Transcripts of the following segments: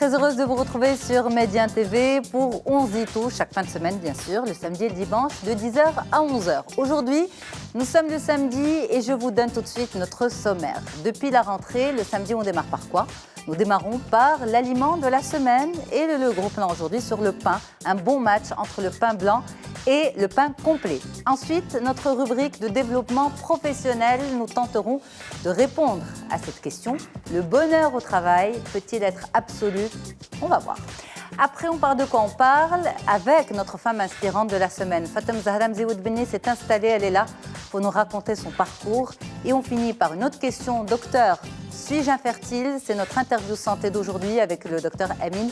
très heureuse de vous retrouver sur Médien TV pour 11 dit tout, chaque fin de semaine bien sûr, le samedi et le dimanche de 10h à 11h. Aujourd'hui, nous sommes le samedi et je vous donne tout de suite notre sommaire. Depuis la rentrée, le samedi on démarre par quoi ? Nous démarrons par l'aliment de la semaine et le gros plan aujourd'hui sur le pain. Un bon match entre le pain blanc et le pain complet. Ensuite, notre rubrique de développement professionnel, nous tenterons de répondre à cette question. Le bonheur au travail peut-il être absolu ? On va voir. Après, on parle de quoi on parle avec notre femme inspirante de la semaine. Fatem Zahra Mzioud Benni s'est installée, elle est là pour nous raconter son parcours. Et on finit par une autre question. Docteur, suis-je infertile ? C'est notre interview santé d'aujourd'hui avec le docteur Amin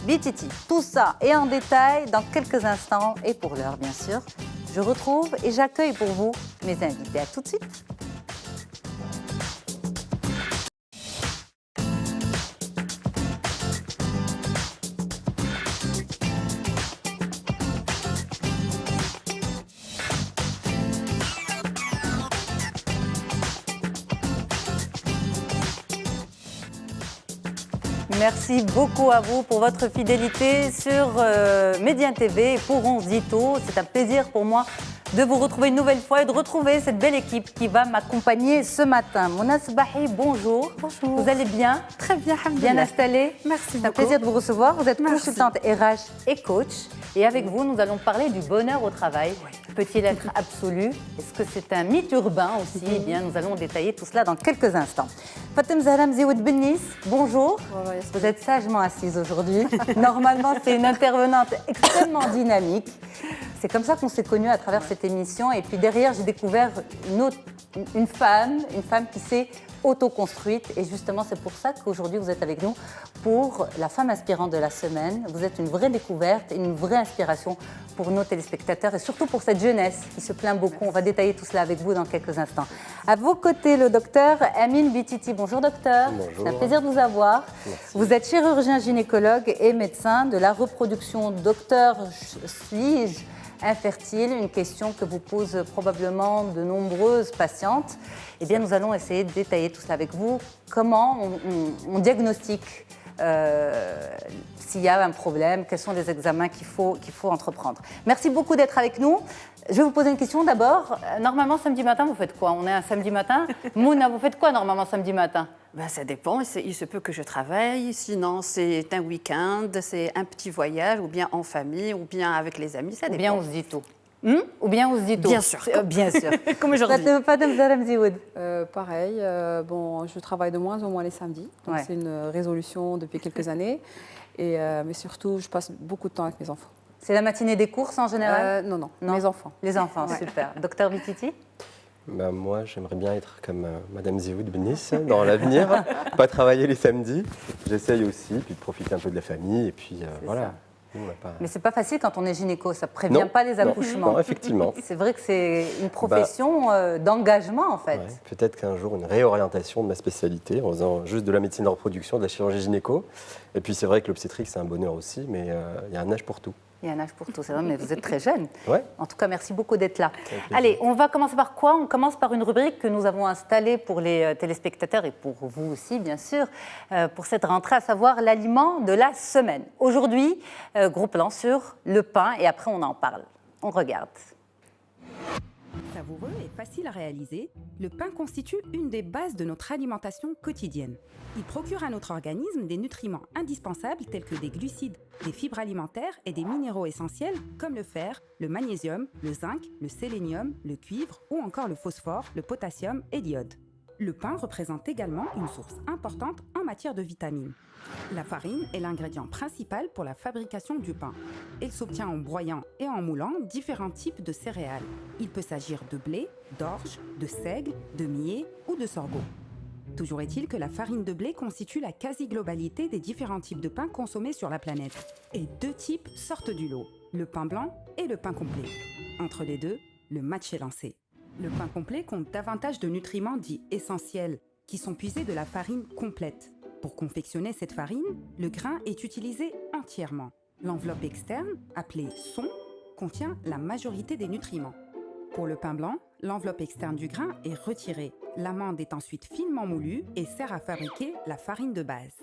Bititi. Tout ça et en détail dans quelques instants et pour l'heure bien sûr. Je retrouve et j'accueille pour vous mes invités. À tout de suite. Merci beaucoup à vous pour votre fidélité sur Médien TV et pour 11 dit tout. C'est un plaisir pour moi de vous retrouver une nouvelle fois et de retrouver cette belle équipe qui va m'accompagner ce matin. Mona Sbahi, bonjour. Bonjour. Vous allez bien ? Très bien, bien installée. Merci beaucoup. C'est un plaisir de vous recevoir. Vous êtes Merci. consultante RH et coach. Et avec vous, nous allons parler du bonheur au travail. Oui. Peut-il être absolu ? Est-ce que c'est un mythe urbain aussi ? Eh bien, nous allons détailler tout cela dans quelques instants. Fatem Zahra Mzioud Benni, bonjour. Bonjour. Vous êtes sagement assise aujourd'hui. Normalement, c'est une intervenante extrêmement dynamique. C'est comme ça qu'on s'est connus à travers cette émission. Et puis derrière, j'ai découvert une femme qui s'est auto-construite. Et justement, c'est pour ça qu'aujourd'hui, vous êtes avec nous pour la femme inspirante de la semaine. Vous êtes une vraie découverte, une vraie inspiration pour nos téléspectateurs et surtout pour cette jeunesse qui se plaint beaucoup. On va détailler tout cela avec vous dans quelques instants. À vos côtés, le docteur Amin Bititi. Bonjour docteur. Bonjour. C'est un plaisir de vous avoir. Merci. Vous êtes chirurgien gynécologue et médecin de la reproduction. Docteur, suis-je infertile, une question que vous posent probablement de nombreuses patientes. Eh bien, nous allons essayer de détailler tout cela avec vous. Comment on diagnostique s'il y a un problème, quels sont les examens qu'il faut entreprendre. Merci beaucoup d'être avec nous. Je vais vous poser une question d'abord. Normalement, samedi matin, vous faites quoi ? On est un samedi matin. Mouna, vous faites quoi normalement samedi matin ? Ça dépend, il se peut que je travaille, sinon c'est un week-end, c'est un petit voyage, ou bien en famille, ou bien avec les amis, ça dépend. Ou bien on se dit tout. Ou bien on se dit tout. Bien sûr. Bien sûr. Comme aujourd'hui. Fatem Zahra Mzioud. Pareil, je travaille de moins en moins les samedis, donc Ouais. c'est une résolution depuis quelques années, mais surtout je passe beaucoup de temps avec mes enfants. C'est la matinée des courses en général ? Non, Non. mes enfants. Les enfants, Ouais. super. Docteur Bititi ? Moi, j'aimerais bien être comme Madame Zioud Bennis dans l'avenir, pas travailler les samedis. J'essaye aussi, puis de profiter un peu de la famille, et puis voilà. ça. Nous, on n'a pas... Mais c'est pas facile quand on est gynéco, ça prévient Non, pas les non, accouchements. non, effectivement. C'est vrai que c'est une profession d'engagement en fait. Ouais, peut-être qu'un jour, une réorientation de ma spécialité, en faisant juste de la médecine de reproduction, de la chirurgie gynéco. Et puis c'est vrai que l'obstétrique, c'est un bonheur aussi, mais il y a un âge pour tout. Il y a un âge pour tout, c'est vrai, mais vous êtes très jeune. Ouais. En tout cas, merci beaucoup d'être là. Avec plaisir. Allez, on va commencer par quoi ? On commence par une rubrique que nous avons installée pour les téléspectateurs et pour vous aussi, bien sûr, pour cette rentrée, à savoir l'aliment de la semaine. Aujourd'hui, gros plan sur le pain et après on en parle. On regarde. Savoureux et facile à réaliser, le pain constitue une des bases de notre alimentation quotidienne. Il procure à notre organisme des nutriments indispensables tels que des glucides, des fibres alimentaires et des minéraux essentiels comme le fer, le magnésium, le zinc, le sélénium, le cuivre ou encore le phosphore, le potassium et l'iode. Le pain représente également une source importante en matière de vitamines. La farine est l'ingrédient principal pour la fabrication du pain. Elle s'obtient en broyant et en moulant différents types de céréales. Il peut s'agir de blé, d'orge, de seigle, de millet ou de sorgho. Toujours est-il que la farine de blé constitue la quasi-globalité des différents types de pain consommés sur la planète. Et deux types sortent du lot, le pain blanc et le pain complet. Entre les deux, le match est lancé. Le pain complet compte davantage de nutriments dits essentiels, qui sont puisés de la farine complète. Pour confectionner cette farine, le grain est utilisé entièrement. L'enveloppe externe, appelée son, contient la majorité des nutriments. Pour le pain blanc, l'enveloppe externe du grain est retirée. L'amande est ensuite finement moulue et sert à fabriquer la farine de base.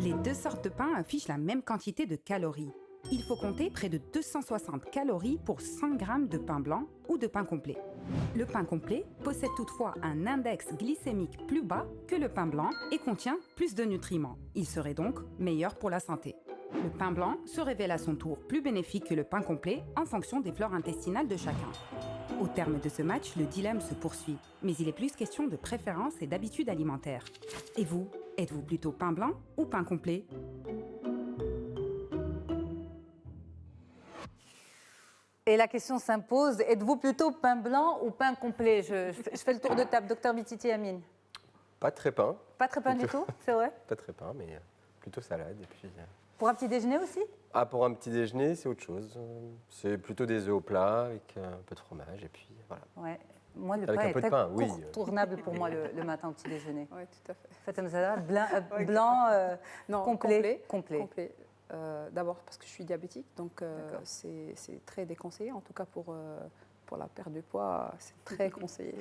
Les deux sortes de pain affichent la même quantité de calories. Il faut compter près de 260 calories pour 100 g de pain blanc ou de pain complet. Le pain complet possède toutefois un index glycémique plus bas que le pain blanc et contient plus de nutriments. Il serait donc meilleur pour la santé. Le pain blanc se révèle à son tour plus bénéfique que le pain complet en fonction des flores intestinales de chacun. Au terme de ce match, le dilemme se poursuit, mais il est plus question de préférence et d'habitude alimentaire. Et vous, êtes-vous plutôt pain blanc ou pain complet ? Et la question s'impose, êtes-vous plutôt pain blanc ou pain complet? Je fais le tour de table, docteur Bititi Amine. Pas très pain. Pas très pain du tout, c'est vrai? Pas très pain, mais plutôt salade. Et puis, Pour un petit déjeuner aussi? Ah, pour un petit déjeuner, c'est autre chose. C'est plutôt des œufs au plat avec un peu de fromage et puis voilà. Ouais. Moi, le Avec pain un peu est de pain, oui. incontournable pour moi le matin au petit déjeuner. Oui, tout à fait. Fatem Zahra, blanc Non, complet. complet. D'abord parce que je suis diabétique, donc c'est très déconseillé. En tout cas pour la perte de poids, c'est très conseillé.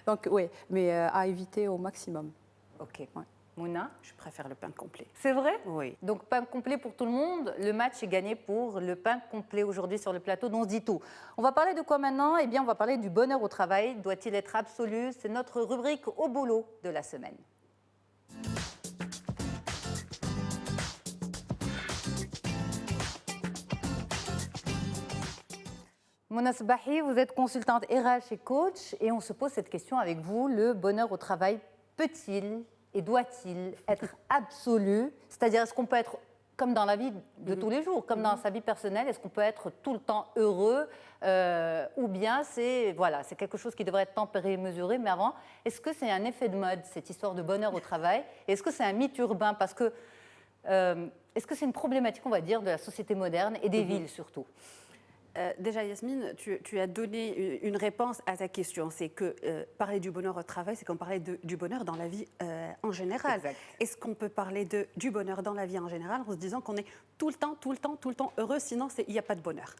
Donc oui, mais à éviter au maximum. Ok. Ouais. Mouna? Je préfère le pain complet. C'est vrai? Oui. Donc pain complet pour tout le monde. Le match est gagné pour le pain complet aujourd'hui sur le plateau d'On se dit tout. On va parler de quoi maintenant? Eh bien, on va parler du bonheur au travail. Doit-il être absolu? C'est notre rubrique au boulot de la semaine. Mouna Sbahi, vous êtes consultante RH et coach et on se pose cette question avec vous. Le bonheur au travail peut-il et doit-il être absolu? C'est-à-dire, est-ce qu'on peut être comme dans la vie de tous les jours, comme dans sa vie personnelle, est-ce qu'on peut être tout le temps heureux ou bien c'est quelque chose qui devrait être tempéré et mesuré? Mais avant, est-ce que c'est un effet de mode, cette histoire de bonheur au travail? Est-ce que c'est un mythe urbain? Parce que est-ce que c'est une problématique, on va dire, de la société moderne et des villes surtout? Déjà, Yasmine, tu as donné une réponse à ta question. C'est que parler du bonheur au travail, c'est comme parler du bonheur dans la vie en général. Est-ce qu'on peut parler du bonheur dans la vie en général en se disant qu'on est tout le temps heureux, sinon il n'y a pas de bonheur?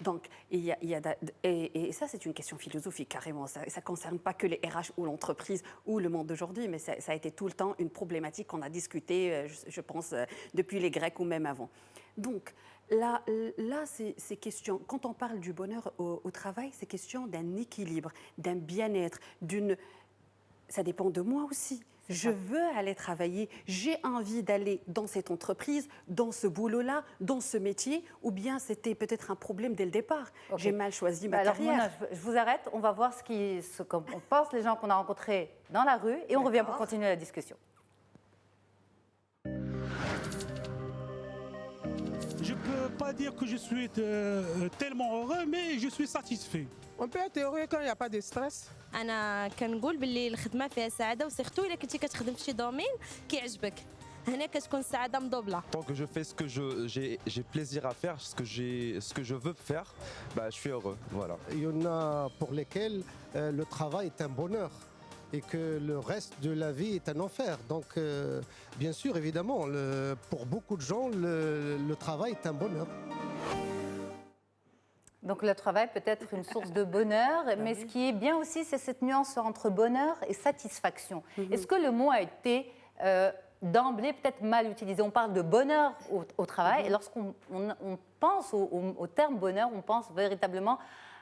Donc, et ça, c'est une question philosophique, carrément. Ça ne concerne pas que les RH ou l'entreprise ou le monde d'aujourd'hui, mais ça a été tout le temps une problématique qu'on a discutée, je pense, depuis les Grecs ou même avant. Donc, là c'est question, quand on parle du bonheur au travail, c'est question d'un équilibre, d'un bien-être, ça dépend de moi aussi. Je veux aller travailler, j'ai envie d'aller dans cette entreprise, dans ce boulot-là, dans ce métier, ou bien c'était peut-être un problème dès le départ. Okay. J'ai mal choisi ma carrière. Mouna, je vous arrête, on va voir ce qu'on pense, les gens qu'on a rencontrés dans la rue, et on revient pour continuer la discussion. Je ne peux pas dire que je suis tellement heureux, mais je suis satisfait. On peut être heureux quand il n'y a pas de stress. أنا كنقول باللي الخدمة فيها سعادة وسيرتو إلا كنتي كتخدم في شي دومين كيعجبك هنا كتكون السعادة مدوبلة. Tant que je fais ce que j'ai plaisir à faire, ce que je veux faire, bah, je suis heureux. Voilà. Il y en a pour lesquels le travail est un bonheur et que le reste de la vie est un enfer. Donc, bien sûr, évidemment, pour beaucoup de gens, le travail est un bonheur. Donc le travail peut être une source de bonheur, mais ce qui est bien aussi, c'est cette nuance entre bonheur et satisfaction. Est-ce que le mot a été d'emblée peut-être mal utilisé? On parle de bonheur au travail, et lorsqu'on pense au terme bonheur, on pense véritablement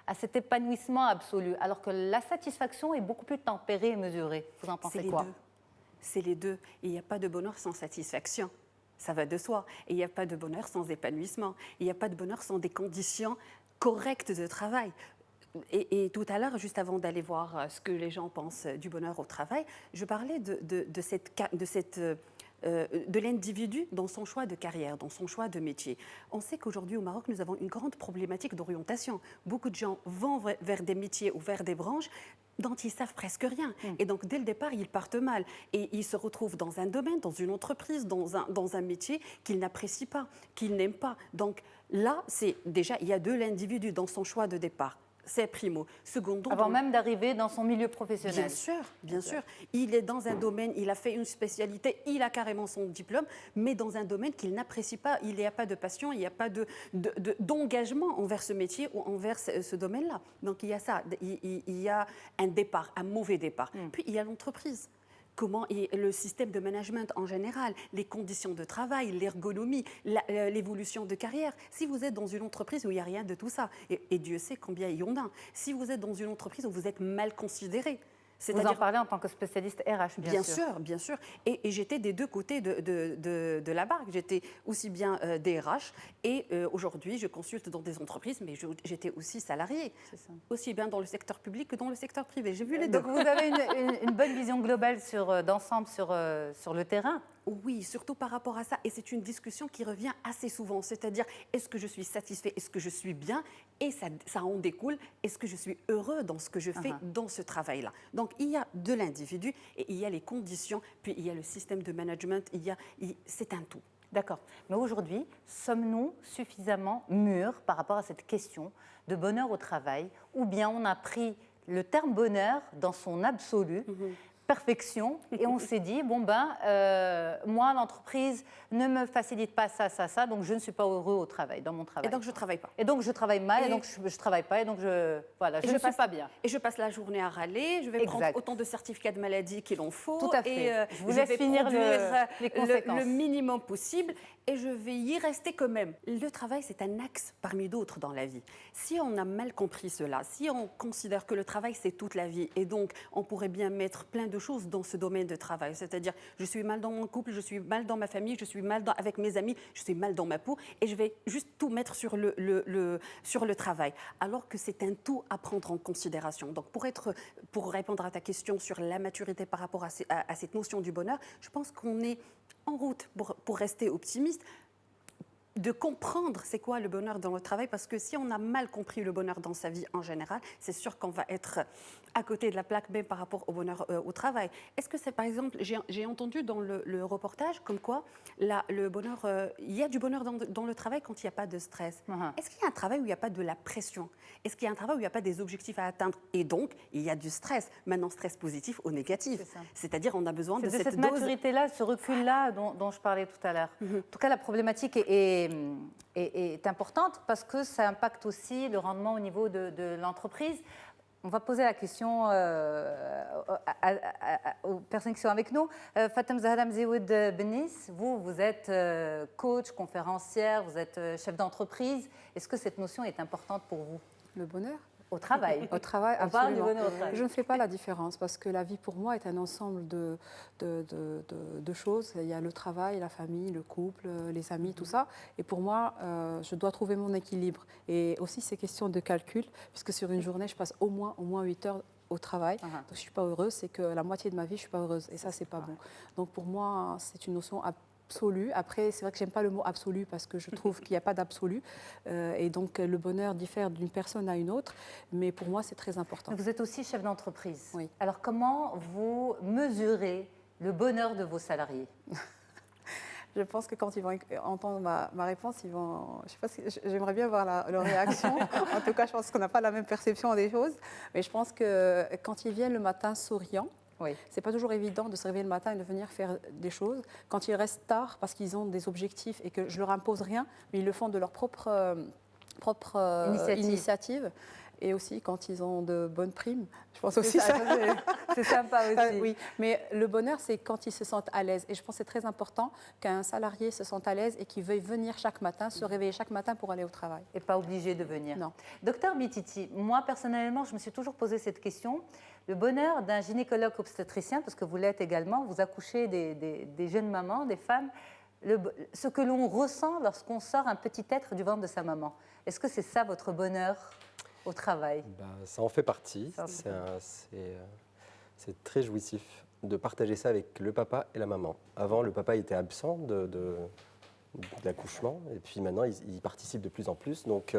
à cet épanouissement absolu, alors que la satisfaction est beaucoup plus tempérée et mesurée. Vous en pensez quoi? C'est les deux. Il n'y a pas de bonheur sans satisfaction. Ça va de soi. Et il n'y a pas de bonheur sans épanouissement. Il n'y a pas de bonheur sans des conditions correctes de travail. Et tout à l'heure, juste avant d'aller voir ce que les gens pensent du bonheur au travail, je parlais de l'individu dans son choix de carrière, dans son choix de métier. On sait qu'aujourd'hui au Maroc, nous avons une grande problématique d'orientation. Beaucoup de gens vont vers des métiers ou vers des branches dont ils savent presque rien. Et donc, dès le départ, ils partent mal. Et ils se retrouvent dans un domaine, dans une entreprise, dans un métier qu'ils n'apprécient pas, qu'ils n'aiment pas. Donc là, c'est déjà, il y a de l'individu dans son choix de départ. C'est primo. Secondo, avant même d'arriver dans son milieu professionnel. Bien sûr, bien sûr. Il est dans un domaine, il a fait une spécialité, il a carrément son diplôme, mais dans un domaine qu'il n'apprécie pas. Il n'y a pas de passion, il n'y a pas d'engagement envers ce métier ou envers ce domaine-là. Donc il y a ça, il y a un départ, un mauvais départ. Puis il y a l'entreprise. Comment est le système de management en général, les conditions de travail, l'ergonomie, l'évolution de carrière. Si vous êtes dans une entreprise où il n'y a rien de tout ça, et Dieu sait combien il y en a, si vous êtes dans une entreprise où vous êtes mal considéré, vous en parlez en tant que spécialiste RH, bien sûr. Bien sûr. Et j'étais des deux côtés de la barque. J'étais aussi bien DRH et aujourd'hui, je consulte dans des entreprises, mais j'étais aussi salariée. Aussi bien dans le secteur public que dans le secteur privé. J'ai vu les deux. Donc vous avez une bonne vision globale d'ensemble sur le terrain. Oui, surtout par rapport à ça. Et c'est une discussion qui revient assez souvent. C'est-à-dire, est-ce que je suis satisfait? Est-ce que je suis bien? Et ça en découle, est-ce que je suis heureux dans ce que je fais, dans ce travail-là? Donc, il y a de l'individu et il y a les conditions, puis il y a le système de management. C'est un tout. D'accord. Mais aujourd'hui, sommes-nous suffisamment mûrs par rapport à cette question de bonheur au travail? Ou bien on a pris le terme bonheur dans son absolu, perfection, et on s'est dit, bon moi, l'entreprise ne me facilite pas ça, donc je ne suis pas heureux au travail, dans mon travail. Et donc je ne travaille pas. Et donc je travaille mal, et donc je ne travaille pas, et donc je ne suis pas bien. Et je passe la journée à râler, je vais prendre autant de certificats de maladie qu'il en faut. Tout à fait. Et je vous laisse finir les conséquences. Le minimum possible, et je vais y rester quand même. Le travail, c'est un axe parmi d'autres dans la vie. Si on a mal compris cela, si on considère que le travail, c'est toute la vie, et donc on pourrait bien mettre plein de choses dans ce domaine de travail, c'est-à-dire je suis mal dans mon couple, je suis mal dans ma famille, je suis mal avec mes amis, je suis mal dans ma peau, et je vais juste tout mettre sur le travail, alors que c'est un tout à prendre en considération. Donc pour répondre à ta question sur la maturité par rapport à cette notion du bonheur, je pense qu'on est en route pour rester optimiste, de comprendre c'est quoi le bonheur dans le travail, parce que si on a mal compris le bonheur dans sa vie en général, c'est sûr qu'on va être à côté de la plaque même par rapport au bonheur au travail. Est-ce que c'est par exemple, j'ai entendu dans le reportage comme quoi le bonheur, il y a du bonheur dans le travail quand il n'y a pas de stress. Est-ce qu'il y a un travail où il n'y a pas de la pression? Est-ce qu'il y a un travail où il n'y a pas des objectifs à atteindre? Et donc, il y a du stress. Maintenant, stress positif ou négatif. C'est-à-dire, on a besoin de cette dose. Maturité-là, ce recul-là dont je parlais tout à l'heure. En tout cas, la problématique est importante parce que ça impacte aussi le rendement au niveau de l'entreprise. On va poser la question aux personnes qui sont avec nous. Fatem Zahra Mzioud Benis, vous êtes coach, conférencière, vous êtes chef d'entreprise. Est-ce que cette notion est importante pour vous? Le bonheur? Au travail. Au travail, on parle du bonheur au travail. Je ne fais pas la différence parce que la vie pour moi est un ensemble de choses. Il y a le travail, la famille, le couple, les amis, tout ça. Et pour moi, je dois trouver mon équilibre. Et aussi, c'est question de calcul, puisque sur une journée, je passe au moins 8 heures au travail. Donc, je ne suis pas heureuse, c'est que la moitié de ma vie, je ne suis pas heureuse. Et ça, ce n'est pas bon. Donc, pour moi, c'est une notion absolu. Après, c'est vrai que j'aime pas le mot absolu parce que je trouve qu'il n'y a pas d'absolu. Et donc, le bonheur diffère d'une personne à une autre. Mais pour moi, c'est très important. Vous êtes aussi chef d'entreprise. Oui. Alors, comment vous mesurez le bonheur de vos salariés? Je pense que quand ils vont entendre ma réponse, ils vont. Je sais pas si j'aimerais bien voir leur réaction. En tout cas, je pense qu'on n'a pas la même perception des choses. Mais je pense que quand ils viennent le matin souriants, c'est pas toujours évident de se réveiller le matin et de venir faire des choses. Quand ils restent tard parce qu'ils ont des objectifs et que je leur impose rien, mais ils le font de leur propre initiative. Et aussi quand ils ont de bonnes primes. Je pense aussi ça. C'est sympa aussi. Oui, mais le bonheur, c'est quand ils se sentent à l'aise. Et je pense que c'est très important qu'un salarié se sente à l'aise et qu'il veuille venir chaque matin, se réveiller chaque matin pour aller au travail. Et pas obligé de venir. Non. Docteur Bititi, moi personnellement, je me suis toujours posé cette question. Le bonheur d'un gynécologue obstétricien, parce que vous l'êtes également, vous accouchez des jeunes mamans, des femmes, ce que l'on ressent lorsqu'on sort un petit être du ventre de sa maman. Est-ce que c'est ça votre bonheur au travail? Ça en fait partie. C'est très jouissif de partager ça avec le papa et la maman. Avant, le papa était absent de l'accouchement, et puis maintenant, il participe de plus en plus. Donc,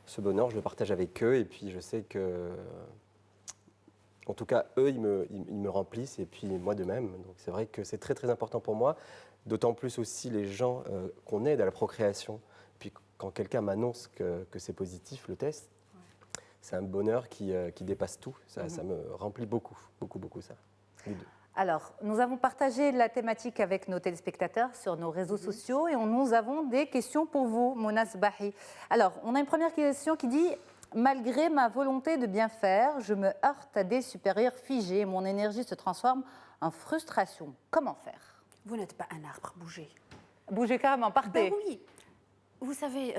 ce bonheur, je le partage avec eux, et puis je sais que, en tout cas, eux, ils me remplissent, et puis moi de même. Donc, c'est vrai que c'est très, très important pour moi, d'autant plus aussi les gens qu'on aide à la procréation. Puis, quand quelqu'un m'annonce que c'est positif, le test, c'est un bonheur qui dépasse tout. Ça me remplit beaucoup, beaucoup, beaucoup ça. Les deux. Alors, nous avons partagé la thématique avec nos téléspectateurs sur nos réseaux sociaux et nous avons des questions pour vous, Mona Sbahi. Alors, on a une première question qui dit « Malgré ma volonté de bien faire, je me heurte à des supérieurs figés. Mon énergie se transforme en frustration. Comment faire ?» Vous n'êtes pas un arbre, bougez. Bougez carrément, partez. Ben oui, vous savez,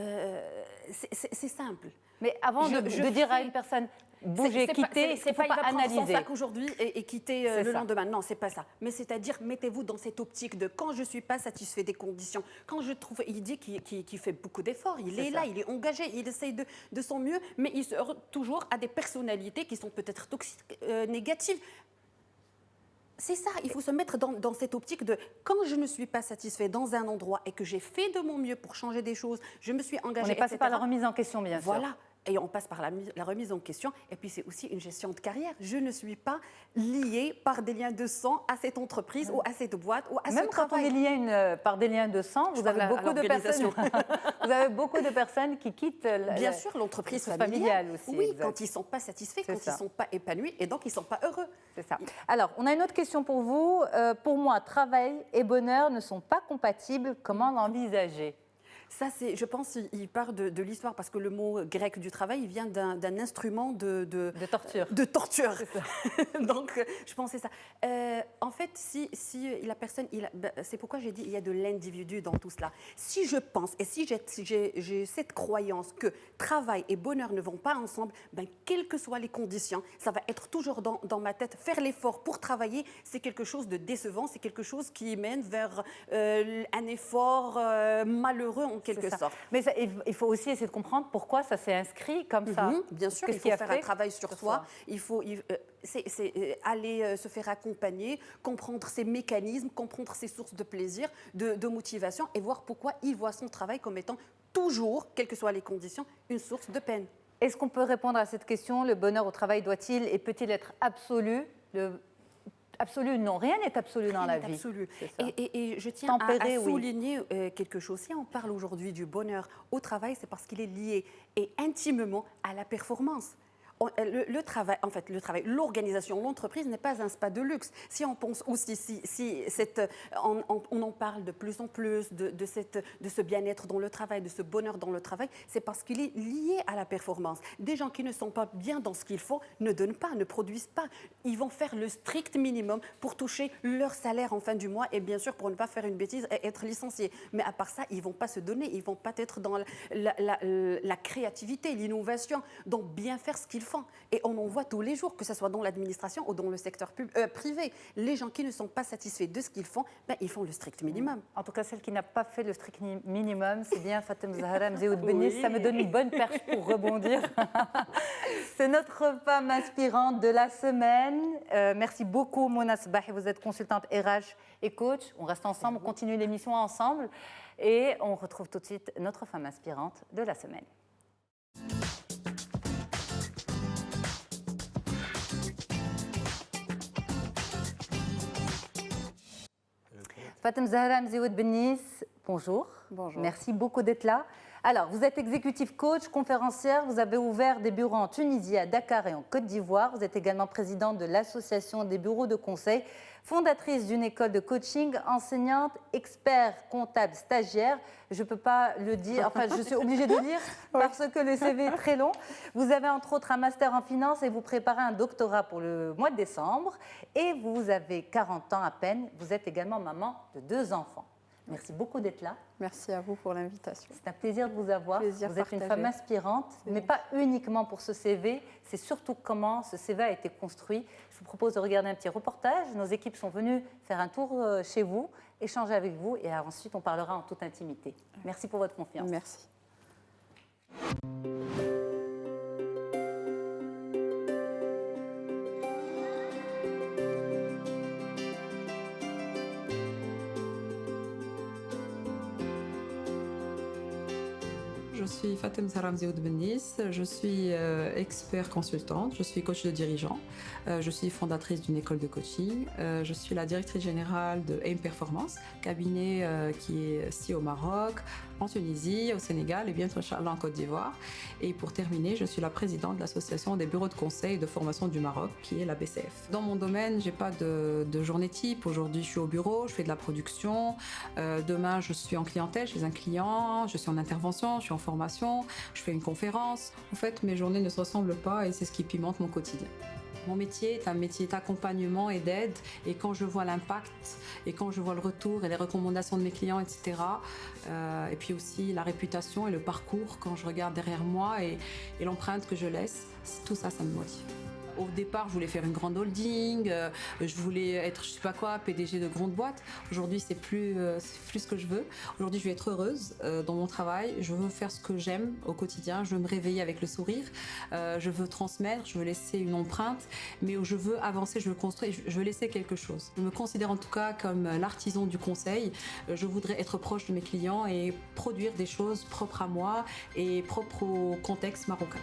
c'est simple. Mais avant de dire à une personne bouger, quitter, il ne faut pas analyser. Son sac aujourd'hui et quitter le lendemain. Non, c'est pas ça. Mais c'est-à-dire, mettez-vous dans cette optique de quand je ne suis pas satisfait des conditions, quand je trouve, il dit qu'il fait beaucoup d'efforts, il est là, il est engagé, il essaye de son mieux, mais il se heurte toujours à des personnalités qui sont peut-être toxiques, négatives. C'est ça, il faut se mettre dans cette optique de quand je ne suis pas satisfait dans un endroit et que j'ai fait de mon mieux pour changer des choses, je me suis engagée. On est passé par la remise en question, bien sûr. Voilà. Et on passe par la remise en question. Et puis, c'est aussi une gestion de carrière. Je ne suis pas liée par des liens de sang à cette entreprise ou à cette boîte ou à ce travail. Même quand on est lié par des liens de sang, vous avez beaucoup de personnes. Vous avez beaucoup de personnes qui quittent. Bien sûr, l'entreprise familiale aussi. Oui, exact. Quand ils ne sont pas satisfaits, quand ils ne sont pas épanouis, et donc ils ne sont pas heureux. C'est ça. Alors, on a une autre question pour vous. Pour moi, travail et bonheur ne sont pas compatibles. Comment l'envisager ? Ça, je pense, il part de l'histoire parce que le mot grec du travail, il vient d'un instrument de torture. De torture. Donc, je pensais ça. En fait, si la personne, c'est pourquoi j'ai dit il y a de l'individu dans tout cela. Si je pense et si j'ai cette croyance que travail et bonheur ne vont pas ensemble, ben, quelles que soient les conditions, ça va être toujours dans ma tête. Faire l'effort pour travailler, c'est quelque chose de décevant, c'est quelque chose qui mène vers un effort malheureux en quelque sorte. Mais ça, il faut aussi essayer de comprendre pourquoi ça s'est inscrit comme ça. Bien sûr, il faut faire un travail sur soi. Il faut aller se faire accompagner, comprendre ses mécanismes, comprendre ses sources de plaisir, de motivation et voir pourquoi il voit son travail comme étant toujours, quelles que soient les conditions, une source de peine. Est-ce qu'on peut répondre à cette question? Le bonheur au travail doit-il et peut-il être absolu? Absolu, non. Rien n'est absolu dans la vie. Absolu. Et je tiens à souligner quelque chose. Si on parle aujourd'hui du bonheur au travail, c'est parce qu'il est lié et intimement à la performance. Le travail, l'organisation, l'entreprise n'est pas un spa de luxe. Si on pense aussi, on en parle de plus en plus de ce bien-être dans le travail, de ce bonheur dans le travail, c'est parce qu'il est lié à la performance. Des gens qui ne sont pas bien dans ce qu'ils font ne donnent pas, ne produisent pas. Ils vont faire le strict minimum pour toucher leur salaire en fin du mois et bien sûr pour ne pas faire une bêtise et être licenciés. Mais à part ça, ils ne vont pas se donner, ils ne vont pas être dans la créativité, l'innovation, donc bien faire ce qu'ils font. Et on en voit tous les jours, que ce soit dans l'administration ou dans le secteur privé. Les gens qui ne sont pas satisfaits de ce qu'ils font, ben, ils font le strict minimum. En tout cas, celle qui n'a pas fait le strict minimum, c'est bien Fatem Zahra Mzeoud Benis. Oui. Ça me donne une bonne perche pour rebondir. C'est notre femme inspirante de la semaine. Merci beaucoup, Mona Sbahi. Vous êtes consultante RH et coach. On reste ensemble, on continue l'émission ensemble. Et on retrouve tout de suite notre femme inspirante de la semaine. Fatem Zahra Mzeoud Benis, bonjour. Bonjour. Merci beaucoup d'être là. Alors, vous êtes executive coach, conférencière, vous avez ouvert des bureaux en Tunisie, à Dakar et en Côte d'Ivoire. Vous êtes également présidente de l'Association des bureaux de conseil, fondatrice d'une école de coaching, enseignante, expert, comptable, stagiaire. Je ne peux pas le dire, enfin, je suis obligée de lire parce que le CV est très long. Vous avez entre autres un master en finance et vous préparez un doctorat pour le mois de décembre. Et vous avez 40 ans à peine. Vous êtes également maman de 2 enfants. Merci beaucoup d'être là. Merci à vous pour l'invitation. C'est un plaisir de vous avoir. Plaisir vous êtes une femme inspirante, mais pas uniquement pour ce CV, c'est surtout comment ce CV a été construit. Je vous propose de regarder un petit reportage. Nos équipes sont venues faire un tour chez vous, échanger avec vous et ensuite on parlera en toute intimité. Merci pour votre confiance. Merci. je suis Fatem Zahra Mzioud Benis, je suis expert consultante, je suis coach de dirigeant, je suis fondatrice d'une école de coaching, je suis la directrice générale de AIM Performance, cabinet qui est ici au Maroc, en Tunisie, au Sénégal et bientôt Inch'Allah en Côte d'Ivoire. Et pour terminer, je suis la présidente de l'association des bureaux de conseil et de formation du Maroc, qui est la BCF. Dans mon domaine, j'ai pas de journée type. Aujourd'hui, je suis au bureau, je fais de la production. Demain, je suis en clientèle chez un client, je suis en intervention, je suis en formation, je fais une conférence. En fait, mes journées ne se ressemblent pas et c'est ce qui pimente mon quotidien. Mon métier est un métier d'accompagnement et d'aide, et quand je vois l'impact et quand je vois le retour et les recommandations de mes clients, etc., et puis aussi la réputation et le parcours quand je regarde derrière moi et l'empreinte que je laisse, tout ça, ça me motive. Au départ, je voulais faire une grande holding, je voulais être, je sais pas quoi, PDG de grande boîte. Aujourd'hui, c'est plus ce que je veux. Aujourd'hui, je veux être heureuse dans mon travail. Je veux faire ce que j'aime au quotidien. Je veux me réveiller avec le sourire. Je veux transmettre, je veux laisser une empreinte, mais je veux avancer, je veux construire, je veux laisser quelque chose. Je me considère en tout cas comme l'artisan du conseil. Je voudrais être proche de mes clients et produire des choses propres à moi et propres au contexte marocain.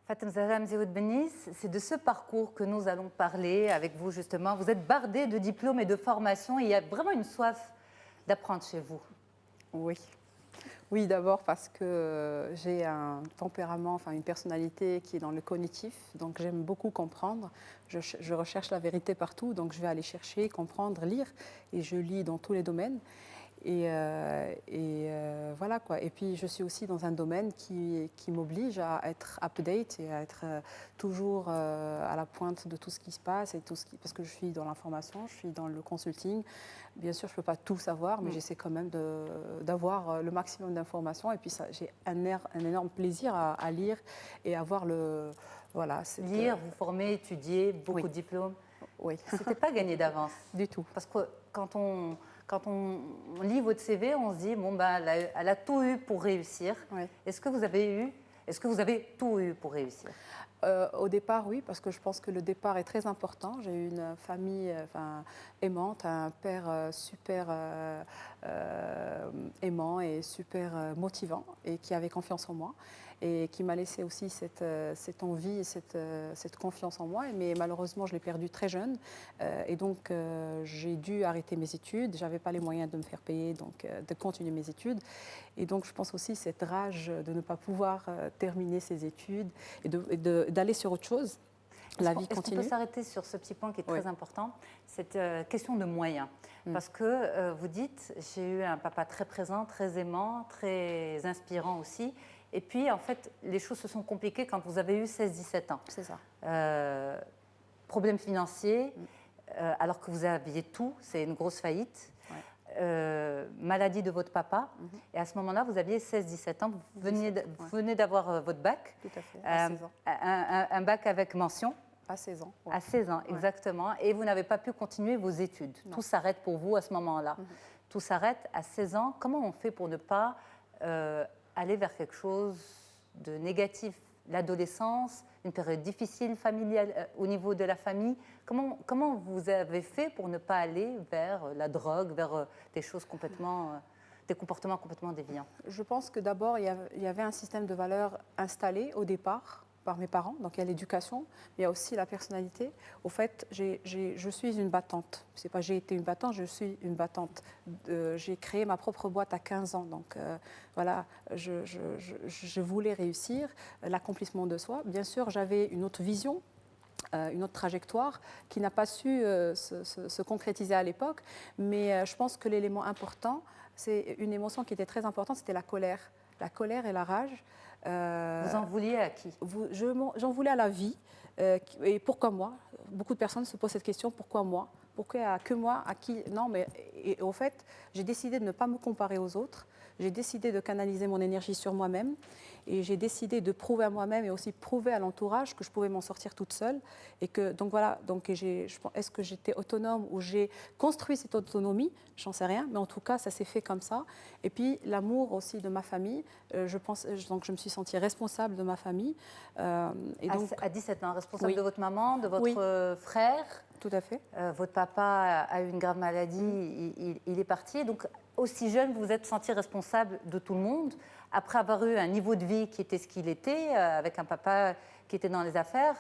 Fatem Zahra Mzioud Benis, c'est de ce parcours que nous allons parler avec vous justement. Vous êtes bardé de diplômes et de formations et il y a vraiment une soif d'apprendre chez vous. Oui. Oui, d'abord parce que j'ai un tempérament, enfin une personnalité qui est dans le cognitif, donc j'aime beaucoup comprendre. Je recherche la vérité partout, donc je vais aller chercher, comprendre, lire, et je lis dans tous les domaines. Voilà quoi. Et puis je suis aussi dans un domaine qui m'oblige à être up-to-date et à être toujours à la pointe de tout ce qui se passe et parce que je suis dans l'information, je suis dans le consulting. Bien sûr, je ne peux pas tout savoir, mais j'essaie quand même d'avoir le maximum d'informations. Et puis j'ai un énorme plaisir à lire et à voir le voilà. Lire, vous former, étudier, beaucoup de diplômes. Oui. C'était pas gagné d'avance. Du tout. Parce que quand on lit votre CV, on se dit bon ben elle a tout eu pour réussir. Oui. Est-ce que vous avez tout eu pour réussir? Au départ, oui, parce que je pense que le départ est très important. J'ai eu une famille aimante, un père super aimant et super motivant et qui avait confiance en moi et qui m'a laissé aussi cette envie et cette confiance en moi. Mais malheureusement, je l'ai perdu très jeune et donc j'ai dû arrêter mes études. Je n'avais pas les moyens de me faire payer, donc de continuer mes études. Et donc je pense aussi cette rage de ne pas pouvoir terminer ses études et d'aller sur autre chose. La vie continue. Est-ce qu'on peut s'arrêter sur ce petit point qui est très important, cette question de moyens? Parce que vous dites, j'ai eu un papa très présent, très aimant, très inspirant aussi. Et puis, en fait, les choses se sont compliquées quand vous avez eu 16-17 ans. C'est ça. Problème financier, alors que vous aviez tout, c'est une grosse faillite. Ouais. Maladie de votre papa. Et à ce moment-là, vous aviez 16-17 ans. Vous venez d'avoir votre bac. Tout à fait, à 16 ans. Un bac avec mention. À 16 ans. Ouais. À 16 ans, exactement. Et vous n'avez pas pu continuer vos études. Non. Tout s'arrête pour vous à ce moment-là. Tout s'arrête à 16 ans. Comment on fait pour ne pas aller vers quelque chose de négatif? L'adolescence, une période difficile familiale au niveau de la famille. Comment vous avez fait pour ne pas aller vers la drogue, vers des choses complètement, des comportements complètement déviants? Je pense que d'abord, il y avait un système de valeurs installé au départ par mes parents. Donc il y a l'éducation, mais il y a aussi la personnalité. Au fait, je suis une battante. C'est pas j'ai été une battante, je suis une battante. J'ai créé ma propre boîte à 15 ans. Donc voilà, je voulais réussir, l'accomplissement de soi. Bien sûr, j'avais une autre vision, une autre trajectoire qui n'a pas su se concrétiser à l'époque. Mais je pense que l'élément important, c'est une émotion qui était très importante, c'était la colère. La colère et la rage. Vous en vouliez à qui? J'en voulais à la vie. Et pourquoi moi? Beaucoup de personnes se posent cette question, pourquoi moi? Pourquoi que moi? À qui? Non, mais au fait, j'ai décidé de ne pas me comparer aux autres. J'ai décidé de canaliser mon énergie sur moi-même et j'ai décidé de prouver à moi-même et aussi prouver à l'entourage que je pouvais m'en sortir toute seule. Et que, donc voilà, est-ce que j'étais autonome ou j'ai construit cette autonomie? J'en sais rien, mais en tout cas, ça s'est fait comme ça. Et puis, l'amour aussi de ma famille, donc je me suis sentie responsable de ma famille. Et donc, à 17 ans, responsable de votre maman, de votre frère? Tout à fait. Votre papa a eu une grave maladie, il est parti. Donc, aussi jeune, vous vous êtes senti responsable de tout le monde, après avoir eu un niveau de vie qui était ce qu'il était, avec un papa qui était dans les affaires.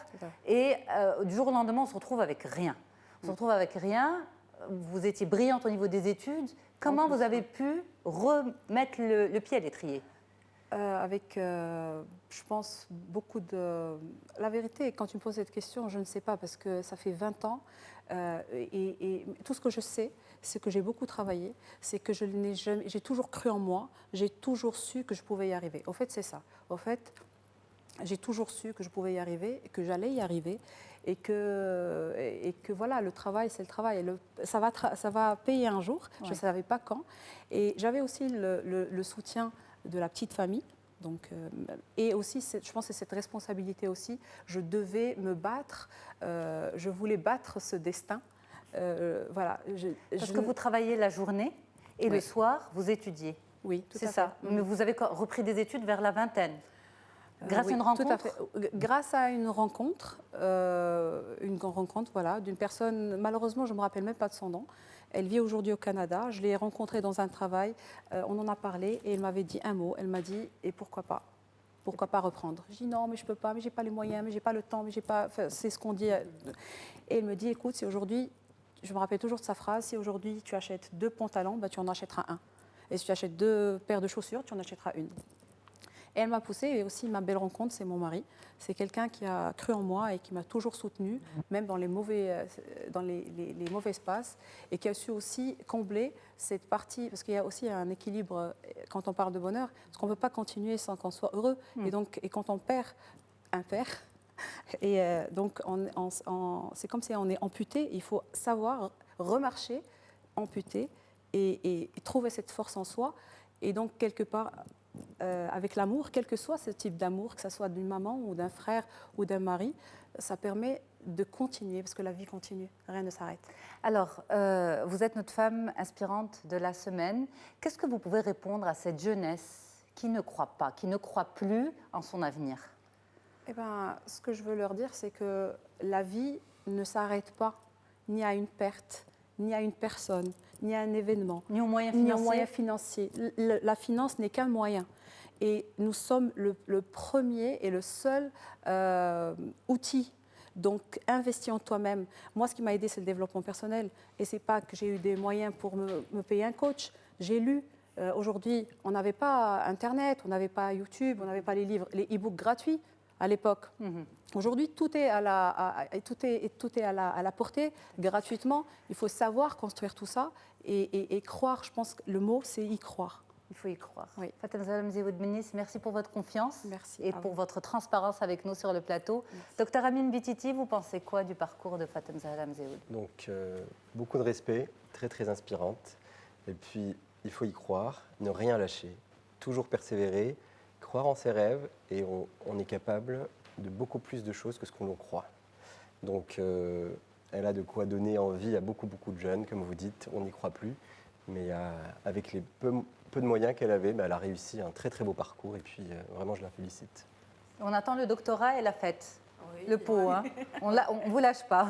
Et du jour au lendemain, on se retrouve avec rien. On se retrouve avec rien. Vous étiez brillante au niveau des études. Comment vous avez pu remettre le pied à l'étrier? Avec, je pense, beaucoup de... La vérité, quand tu me poses cette question, je ne sais pas, parce que ça fait 20 ans. Et tout ce que je sais, c'est que j'ai beaucoup travaillé, c'est que j'ai toujours cru en moi, j'ai toujours su que je pouvais y arriver. Au fait, c'est ça. Au fait, j'ai toujours su que je pouvais y arriver, que j'allais y arriver, et que voilà, le travail, c'est le travail. Ça va payer un jour, je ne savais pas quand. Et j'avais aussi le soutien de la petite famille. Donc, et aussi, je pense que c'est cette responsabilité aussi. Je devais me battre, je voulais battre ce destin. Voilà. Parce que vous travaillez la journée et le soir, vous étudiez. Oui, tout à fait. C'est ça. Mais vous avez repris des études vers la vingtaine. Grâce à une rencontre. Tout à fait. Grâce à une rencontre, voilà, d'une personne, malheureusement, je ne me rappelle même pas de son nom. Elle vit aujourd'hui au Canada. Je l'ai rencontrée dans un travail. On en a parlé et elle m'avait dit un mot. Elle m'a dit, et pourquoi pas? Pourquoi pas reprendre? Je dis non, mais je ne peux pas, mais je n'ai pas les moyens, mais je n'ai pas le temps, mais j'ai pas. Enfin, c'est ce qu'on dit. Et elle me dit, écoute, si aujourd'hui, je me rappelle toujours de sa phrase, si aujourd'hui tu achètes 2 pantalons, bah, tu en achèteras un. Et si tu achètes 2 paires de chaussures, tu en achèteras une. Et elle m'a poussée, et aussi ma belle rencontre, c'est mon mari. C'est quelqu'un qui a cru en moi et qui m'a toujours soutenue, même dans les mauvaises passes, et qui a su aussi combler cette partie, parce qu'il y a aussi un équilibre quand on parle de bonheur, parce qu'on ne peut pas continuer sans qu'on soit heureux. Et quand on perd un père, et donc c'est comme si on est amputé, il faut savoir remarcher, amputé, et trouver cette force en soi. Et donc, quelque part, avec l'amour, quel que soit ce type d'amour, que ce soit d'une maman ou d'un frère ou d'un mari, ça permet de continuer, parce que la vie continue, rien ne s'arrête. Alors, vous êtes notre femme inspirante de la semaine. Qu'est-ce que vous pouvez répondre à cette jeunesse qui ne croit pas, qui ne croit plus en son avenir? Eh ben, ce que je veux leur dire, c'est que la vie ne s'arrête pas, ni à une perte, ni à une personne, ni à un événement, ni aux moyens financiers. La finance n'est qu'un moyen. Et nous sommes le premier et le seul outil. Donc, investis en toi-même. Moi, ce qui m'a aidé, c'est le développement personnel. Et ce n'est pas que j'ai eu des moyens pour me payer un coach. J'ai lu. Aujourd'hui, on n'avait pas Internet, on n'avait pas YouTube, on n'avait pas les livres, les e-books gratuits à l'époque. Aujourd'hui, tout est à la portée, gratuitement. Il faut savoir construire tout ça et croire. Je pense que le mot, c'est y croire. Il faut y croire. Oui. Fatem Zahra Mzeoud Benis, merci pour votre confiance. Merci et pour votre transparence avec nous sur le plateau. Merci. Docteur Amine Bititi, vous pensez quoi du parcours de Fatem Zahra Mzeoud? Donc, beaucoup de respect, très très inspirante. Et puis, il faut y croire, ne rien lâcher, toujours persévérer, croire en ses rêves, et on est capable de beaucoup plus de choses que ce qu'on en croit. Donc, elle a de quoi donner envie à beaucoup de jeunes, comme vous dites, on n'y croit plus. Mais avec les peu de moyens qu'elle avait, elle a réussi un très très beau parcours, et puis vraiment je la félicite. On attend le doctorat et la fête. Oui, le pot, hein. On ne vous lâche pas.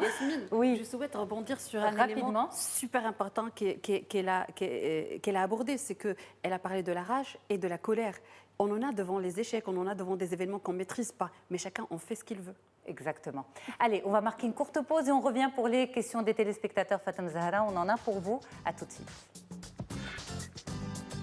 Yasmine, oui. Je souhaite rebondir sur un élément super important qu'elle a abordé, c'est qu'elle a parlé de la rage et de la colère. On en a devant les échecs, on en a devant des événements qu'on ne maîtrise pas, mais chacun en fait ce qu'il veut. Exactement. Allez, on va marquer une courte pause et on revient pour les questions des téléspectateurs. Fatem Zahra, on en a pour vous. À tout de suite.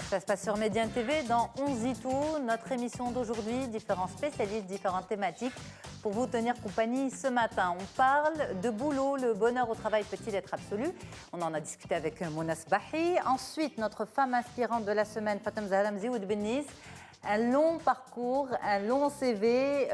Ça se passe sur Médiane TV dans On se dit tout, notre émission d'aujourd'hui, différents spécialistes, différentes thématiques pour vous tenir compagnie ce matin. On parle de boulot, le bonheur au travail peut-il être absolu? On en a discuté avec Mona Sbahi. Ensuite, notre femme inspirante de la semaine, Fatem Zahra Mzeoud Benis. Un long parcours, un long CV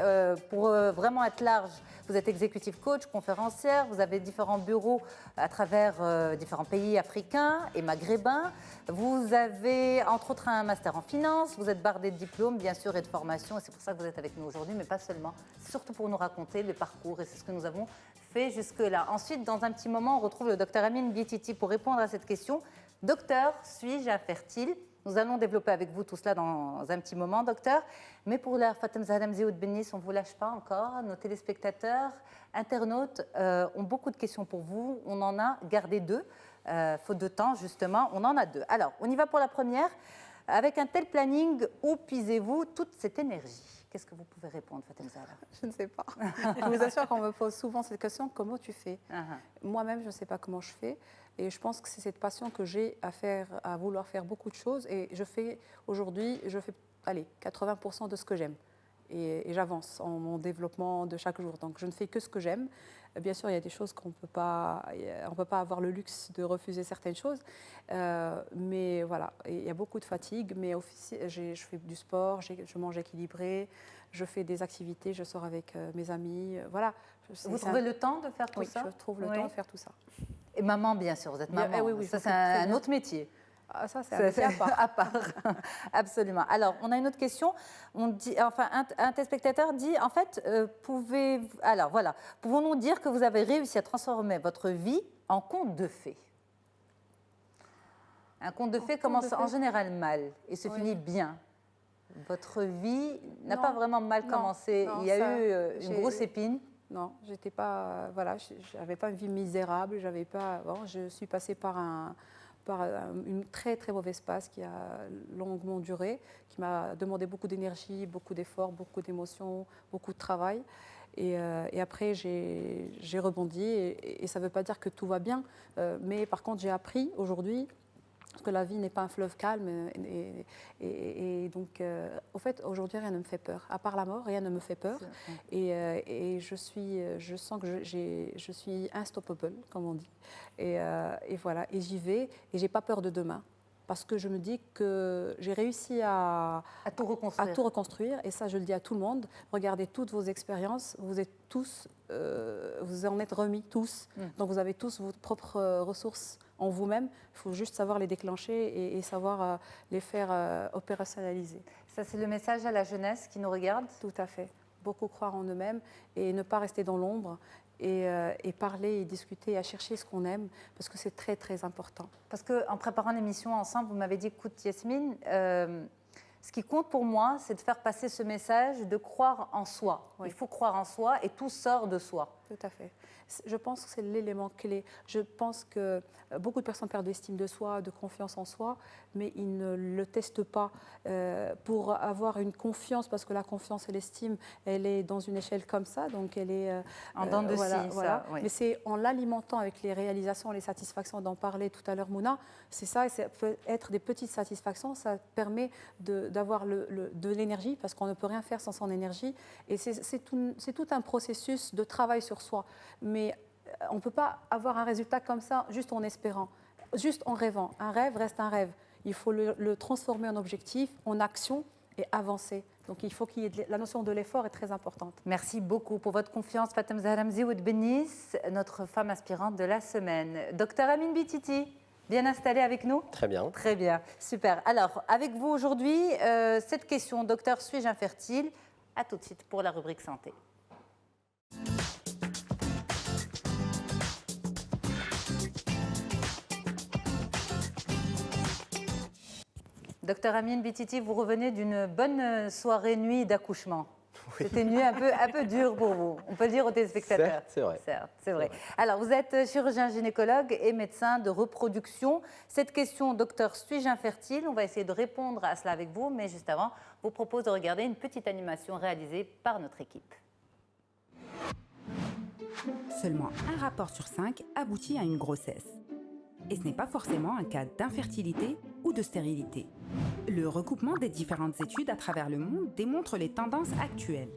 pour vraiment être large. Vous êtes exécutive coach, conférencière, vous avez différents bureaux à travers différents pays africains et maghrébins. Vous avez entre autres un master en finance, vous êtes bardé de diplômes bien sûr et de formation, et c'est pour ça que vous êtes avec nous aujourd'hui, mais pas seulement. C'est surtout pour nous raconter le parcours, et c'est ce que nous avons fait jusque-là. Ensuite, dans un petit moment, on retrouve le docteur Amine Bititi pour répondre à cette question. Docteur, suis-je infertile? Nous allons développer avec vous tout cela dans un petit moment, docteur. Mais pour l'heure, Fatem Zahra Mzeoud Benis, on ne vous lâche pas encore. Nos téléspectateurs, internautes ont beaucoup de questions pour vous. On en a gardé 2. faute de temps, justement, on en a deux. Alors, on y va pour la première. Avec un tel planning, où puisez-vous toute cette énergie? Qu'est-ce que vous pouvez répondre, Fatem Zahra? Je ne sais pas. Je vous assure qu'on me pose souvent cette question, comment tu fais? Moi-même, je ne sais pas comment je fais. Et je pense que c'est cette passion que j'ai à vouloir faire beaucoup de choses. Et aujourd'hui, je fais 80% de ce que j'aime. Et j'avance en mon développement de chaque jour. Donc, je ne fais que ce que j'aime. Bien sûr, il y a des choses qu'on ne peut pas avoir le luxe de refuser certaines choses. Mais voilà, il y a beaucoup de fatigue. Mais je fais du sport, je mange équilibré, je fais des activités, je sors avec mes amis. Voilà. Vous trouvez le temps de faire tout ça? Oui, je trouve le temps de faire tout ça. Et maman, bien sûr, vous êtes maman. Oui, ça, c'est un autre métier. Ah, ça, c'est un métier à part. Absolument. Alors, on a une autre question. Un téléspectateur dit, en fait, pouvons-nous dire que vous avez réussi à transformer votre vie en conte de fées? Un conte de fées commence en général mal et se finit bien. Votre vie n'a pas vraiment mal commencé. Il y a eu une grosse épine. Non, j'étais pas, j'avais pas une vie misérable. Je suis passée par une très très mauvaise passe qui a longuement duré, qui m'a demandé beaucoup d'énergie, beaucoup d'efforts, beaucoup d'émotions, beaucoup de travail. Et après, j'ai rebondi et ça ne veut pas dire que tout va bien, mais par contre, j'ai appris aujourd'hui que la vie n'est pas un fleuve calme. Et donc, au fait, aujourd'hui, rien ne me fait peur. À part la mort, rien ne me fait peur. Et je sens que je suis unstoppable, comme on dit. Et voilà, et j'y vais. Et je n'ai pas peur de demain. Parce que je me dis que j'ai réussi à tout reconstruire. Et ça, je le dis à tout le monde. Regardez toutes vos expériences. Vous êtes tous, vous en êtes remis tous. Donc, vous avez tous vos propres ressources en vous-même. Il faut juste savoir les déclencher et savoir les faire opérationnaliser. Ça, c'est le message à la jeunesse qui nous regarde? Tout à fait. Beaucoup croire en eux-mêmes et ne pas rester dans l'ombre. Et parler et discuter et à chercher ce qu'on aime, parce que c'est très, très important. Parce qu'en préparant l'émission ensemble, vous m'avez dit, écoute Yasmine, ce qui compte pour moi, c'est de faire passer ce message de croire en soi. Oui. Il faut croire en soi et tout sort de soi. Tout à fait. Je pense que c'est l'élément clé. Je pense que beaucoup de personnes perdent l'estime de soi, de confiance en soi, mais ils ne le testent pas pour avoir une confiance, parce que la confiance et l'estime, elle est dans une échelle comme ça, donc elle est en dents de scie, ça. Oui. Mais c'est en l'alimentant avec les réalisations, les satisfactions dont parlait tout à l'heure Mouna, c'est ça, et ça peut être des petites satisfactions, ça permet d'avoir de l'énergie, parce qu'on ne peut rien faire sans son énergie, et c'est tout un processus de travail sur soi. Mais on ne peut pas avoir un résultat comme ça juste en espérant, juste en rêvant. Un rêve reste un rêve. Il faut le transformer en objectif, en action et avancer. Donc il faut qu'il y ait la notion de l'effort est très importante. Merci beaucoup pour votre confiance, Fatem Zahra Mzioud Benis, notre femme inspirante de la semaine. Docteur Amine Bititi, bien installé avec nous? Très bien. Très bien, super. Alors, avec vous aujourd'hui, cette question, docteur, suis-je infertile? À tout de suite pour la rubrique santé. Docteur Amine Bititi, vous revenez d'une bonne soirée-nuit d'accouchement. Oui. C'était une nuit un peu dure pour vous, on peut le dire aux téléspectateurs. Certes, c'est vrai. Certes, c'est vrai. Alors, vous êtes chirurgien gynécologue et médecin de reproduction. Cette question, docteur, suis-je infertile? On va essayer de répondre à cela avec vous, mais juste avant, je vous propose de regarder une petite animation réalisée par notre équipe. Seulement un rapport sur 5 aboutit à une grossesse. Et ce n'est pas forcément un cas d'infertilité ou de stérilité. Le recoupement des différentes études à travers le monde démontre les tendances actuelles.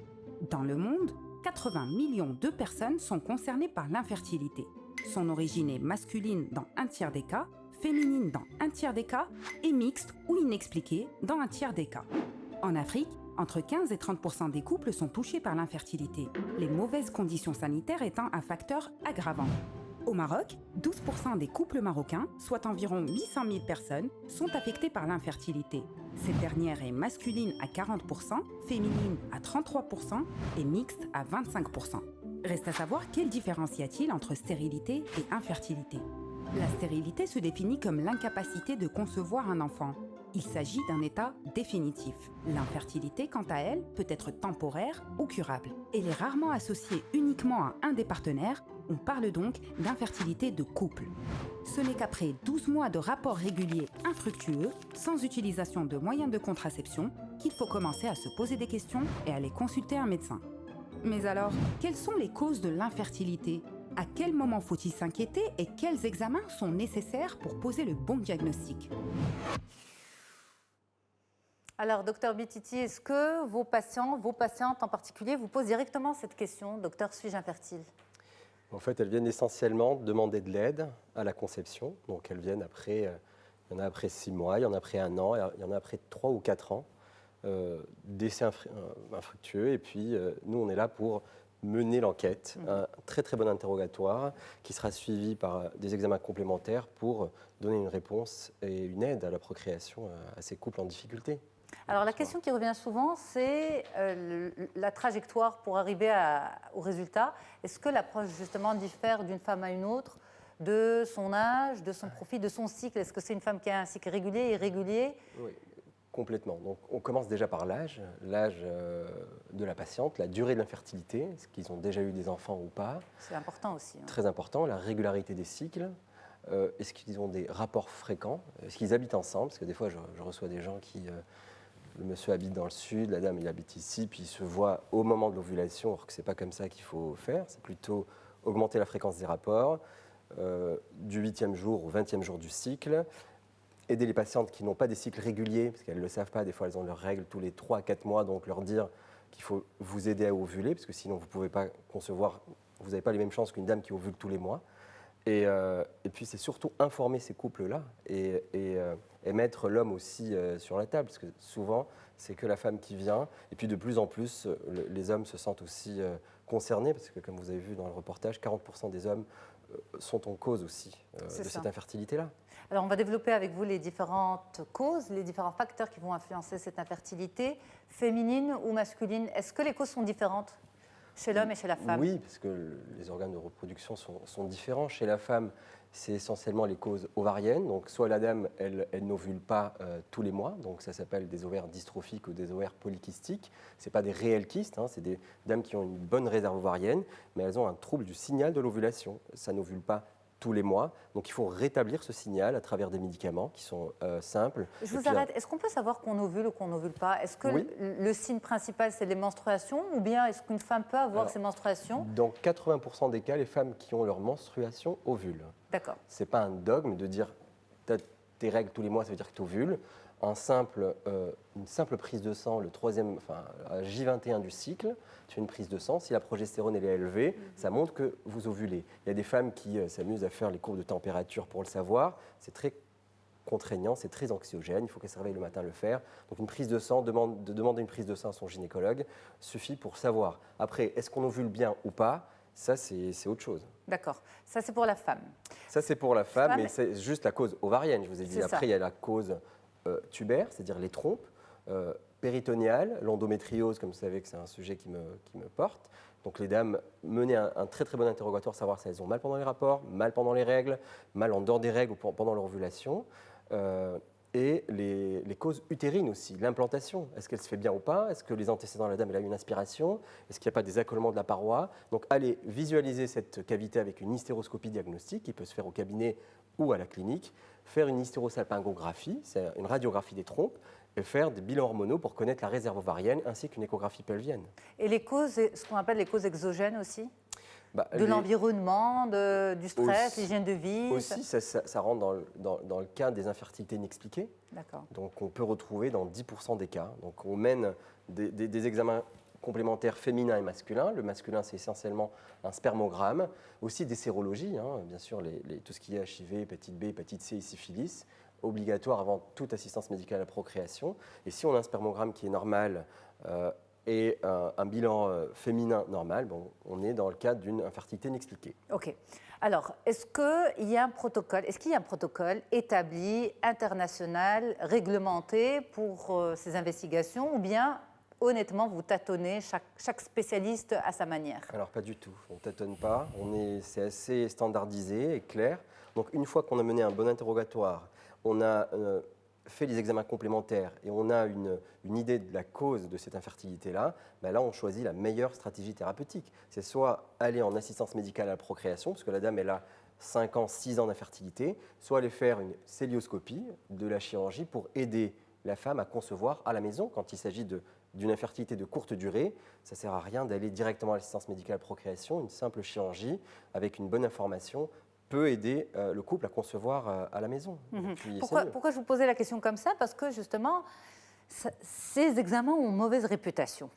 Dans le monde, 80 millions de personnes sont concernées par l'infertilité. Son origine est masculine dans un tiers des cas, féminine dans un tiers des cas et mixte ou inexpliquée dans un tiers des cas. En Afrique, entre 15 et 30% des couples sont touchés par l'infertilité, les mauvaises conditions sanitaires étant un facteur aggravant. Au Maroc, 12% des couples marocains, soit environ 800 000 personnes, sont affectés par l'infertilité. Cette dernière est masculine à 40%, féminine à 33% et mixte à 25%. Reste à savoir quelle différence y a-t-il entre stérilité et infertilité. La stérilité se définit comme l'incapacité de concevoir un enfant. Il s'agit d'un état définitif. L'infertilité, quant à elle, peut être temporaire ou curable. Elle est rarement associée uniquement à un des partenaires On parle donc d'infertilité de couple. Ce n'est qu'après 12 mois de rapports réguliers infructueux, sans utilisation de moyens de contraception, qu'il faut commencer à se poser des questions et aller consulter un médecin. Mais alors, quelles sont les causes de l'infertilité? À quel moment faut-il s'inquiéter et quels examens sont nécessaires pour poser le bon diagnostic? Alors, docteur Bititi, est-ce que vos patients, vos patientes en particulier, vous posent directement cette question, docteur, suis-je infertile? En fait, elles viennent essentiellement demander de l'aide à la conception. Donc, elles viennent après, il y en a après 6 mois, il y en a après 1 an, il y en a après 3 ou 4 ans, d'essais infructueux. Et puis, nous, on est là pour mener l'enquête, un très très bon interrogatoire qui sera suivi par des examens complémentaires pour donner une réponse et une aide à la procréation à ces couples en difficulté. Alors la question qui revient souvent, c'est la trajectoire pour arriver au résultat. Est-ce que l'approche justement diffère d'une femme à une autre, de son âge, de son profil, de son cycle? Est-ce que c'est une femme qui a un cycle régulier, irrégulier? Oui, complètement. Donc on commence déjà par l'âge de la patiente, la durée de l'infertilité, est-ce qu'ils ont déjà eu des enfants ou pas? C'est important aussi. Hein. Très important, la régularité des cycles. Est-ce qu'ils ont des rapports fréquents? Est-ce qu'ils habitent ensemble? Parce que des fois, je reçois des gens qui... le monsieur habite dans le sud, la dame, il habite ici, puis ils se voient au moment de l'ovulation, alors que ce n'est pas comme ça qu'il faut faire. C'est plutôt augmenter la fréquence des rapports, du 8e jour au 20e jour du cycle, aider les patientes qui n'ont pas des cycles réguliers, parce qu'elles ne le savent pas, des fois elles ont leurs règles tous les 3 à 4 mois, donc leur dire qu'il faut vous aider à ovuler, parce que sinon vous ne pouvez pas concevoir, vous n'avez pas les mêmes chances qu'une dame qui ovule tous les mois. Et puis c'est surtout informer ces couples-là et mettre l'homme aussi sur la table, parce que souvent c'est que la femme qui vient, et puis de plus en plus les hommes se sentent aussi concernés, parce que comme vous avez vu dans le reportage, 40% des hommes sont en cause aussi de cette infertilité-là. Alors on va développer avec vous les différentes causes, les différents facteurs qui vont influencer cette infertilité, féminine ou masculine. Est-ce que les causes sont différentes chez l'homme et chez la femme? Oui, parce que les organes de reproduction sont différents. Chez la femme, c'est essentiellement les causes ovariennes. Donc, soit la dame, elle n'ovule pas tous les mois, donc ça s'appelle des ovaires dystrophiques ou des ovaires polykystiques. Ce n'est pas des réels kystes, hein, c'est des dames qui ont une bonne réserve ovarienne, mais elles ont un trouble du signal de l'ovulation. Ça n'ovule pas tous les mois. Donc il faut rétablir ce signal à travers des médicaments qui sont simples. Je vous arrête. Est-ce qu'on peut savoir qu'on ovule ou qu'on n'ovule pas? Est-ce que le signe principal, c'est les menstruations, ou bien est-ce qu'une femme peut avoir ses menstruations? Dans 80% des cas, les femmes qui ont leurs menstruations ovulent. D'accord. Ce n'est pas un dogme de dire tu as tes règles tous les mois, ça veut dire que tu ovules. Une simple prise de sang, à J21 du cycle, tu fais une prise de sang. Si la progestérone elle est élevée, ça montre que vous ovulez. Il y a des femmes qui s'amusent à faire les courbes de température pour le savoir. C'est très contraignant, c'est très anxiogène. Il faut qu'elle se réveille le matin le faire. Donc une prise de sang, demander une prise de sang à son gynécologue suffit pour savoir. Après, est-ce qu'on ovule bien ou pas? Ça, c'est autre chose. D'accord. Ça, c'est pour la femme. Ça, c'est pour la femme, mais c'est juste la cause ovarienne, je vous ai dit. Après, il y a la cause tubaire, c'est-à-dire les trompes, péritonéale, l'endométriose, comme vous savez que c'est un sujet qui me porte. Donc les dames menaient un très très bon interrogatoire, savoir si elles ont mal pendant les rapports, mal pendant les règles, mal en dehors des règles ou pendant leur ovulation. Et les causes utérines aussi, l'implantation, est-ce qu'elle se fait bien ou pas? Est-ce que les antécédents de la dame, elle a eu une aspiration? Est-ce qu'il n'y a pas des accolements de la paroi? Donc allez visualiser cette cavité avec une hystéroscopie diagnostique qui peut se faire au cabinet ou à la clinique, faire une hysterosalpingographie, c'est une radiographie des trompes, et faire des bilans hormonaux pour connaître la réserve ovarienne ainsi qu'une échographie pelvienne. Et les causes, ce qu'on appelle les causes exogènes aussi? L'environnement, du stress, l'hygiène de vie? Aussi, ça rentre dans le cas des infertilités inexpliquées. D'accord. Donc on peut retrouver dans 10% des cas. Donc on mène des examens complémentaires féminins et masculins. Le masculin, c'est essentiellement un spermogramme. Aussi des sérologies, hein, bien sûr, tout ce qui est HIV, hépatite B, hépatite C et syphilis, obligatoire avant toute assistance médicale à la procréation. Et si on a un spermogramme qui est normal et un bilan féminin normal, on est dans le cadre d'une infertilité inexpliquée. OK. Alors, est-ce qu'il y a un protocole établi, international, réglementé pour ces investigations, ou bien, honnêtement, vous tâtonnez, chaque spécialiste à sa manière? Alors, pas du tout. On ne tâtonne pas. C'est assez standardisé et clair. Donc, une fois qu'on a mené un bon interrogatoire, on a fait les examens complémentaires et on a une idée de la cause de cette infertilité-là, ben là, on choisit la meilleure stratégie thérapeutique. C'est soit aller en assistance médicale à la procréation, parce que la dame, elle a 5 ans, 6 ans d'infertilité, soit aller faire une célioscopie de la chirurgie pour aider la femme à concevoir à la maison quand il s'agit d'une infertilité de courte durée. Ça ne sert à rien d'aller directement à l'assistance médicale à la procréation. Une simple chirurgie avec une bonne information peut aider le couple à concevoir à la maison. Pourquoi je vous posais la question comme ça? Parce que justement, ces examens ont mauvaise réputation.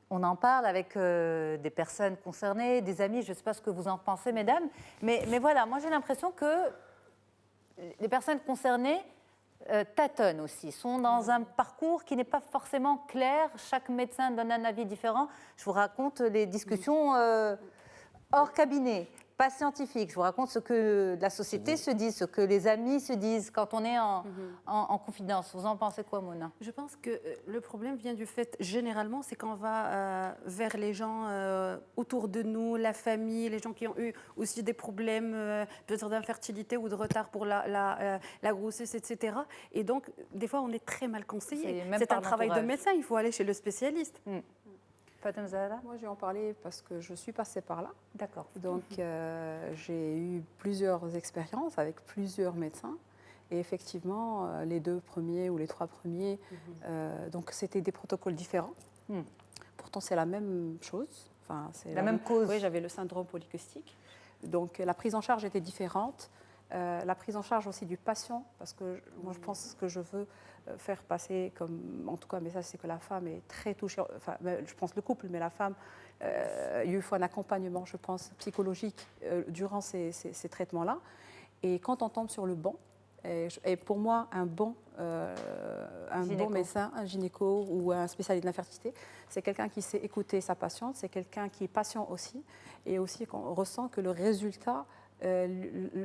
On en parle avec des personnes concernées, des amis, je ne sais pas ce que vous en pensez, mesdames, mais voilà, moi j'ai l'impression que les personnes concernées tâtonnent aussi, sont dans un parcours qui n'est pas forcément clair, chaque médecin donne un avis différent. Je vous raconte les discussions hors cabinet, pas scientifiques, je vous raconte ce que la société se dit, ce que les amis se disent quand on est en confidence. Vous en pensez quoi, Mona? Je pense que le problème vient du fait, généralement, c'est qu'on va vers les gens autour de nous, la famille, les gens qui ont eu aussi des problèmes peut-être d'infertilité ou de retard pour la grossesse, etc. Et donc, des fois, on est très mal conseillé. C'est un travail de médecin, il faut aller chez le spécialiste. Fatem Zahra? Moi, je vais en parler parce que je suis passée par là. D'accord. Donc, j'ai eu plusieurs expériences avec plusieurs médecins. Et effectivement, les 2 premiers ou les 3 premiers, donc c'était des protocoles différents. Pourtant, c'est la même chose. Enfin, c'est la même cause. Oui, j'avais le syndrome polycystique. Donc, la prise en charge était différente. La prise en charge aussi du patient, parce que moi, je pense que je veux faire passer comme, en tout cas, mais ça, c'est que la femme est très touchée, enfin, je pense le couple, mais la femme, il faut un accompagnement, je pense, psychologique durant ces traitements-là. Et quand on tombe sur le banc, et pour moi, un bon médecin, un gynéco ou un spécialiste de l'infertilité, c'est quelqu'un qui sait écouter sa patiente, c'est quelqu'un qui est patient aussi, et aussi qu'on ressent que le résultat